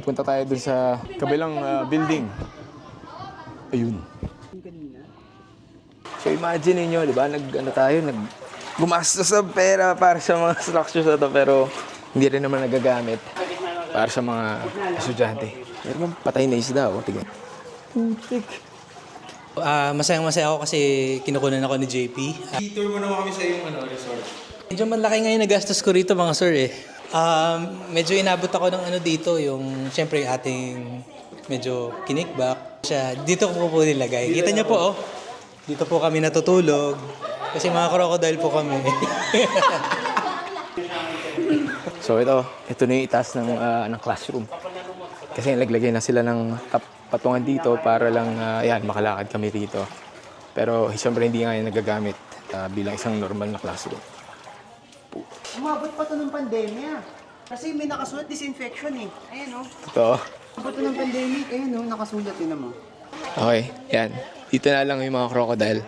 punta tayo dun sa kabilang building. Ayun. So imagine niyo, di ba, gumastos ng pera para sa mga structures na to, pero hindi rin naman nagagamit para sa mga estudyante. Pero patay na isda, oh. Tignan. Putik. Masayang-masaya ako kasi kinukunan ako ni JP. I-tour mo naman kami sa iyong resort. Medyo malaki ngayon nagastos ko rito mga sir eh. Medyo inabot ako ng dito, yung siyempre ating medyo kinikback. Dito ko po nilagay. Kita niyo po, oh. Dito po kami natutulog. Kasi mga crocodile po kami. So ito na yung itaas ng classroom. Kasi naglagay na sila ng patungan dito para lang makalakad kami rito. Pero siyempre hindi nga yung nagagamit bilang isang normal na classroom. Umabot pa to ng pandemya. Kasi may nakasulat disinfection eh. Ayan o. Ito. Umabot to ng pandemic. Ayan o, nakasulat din naman. Okay, yan. Dito na lang yung mga crocodile.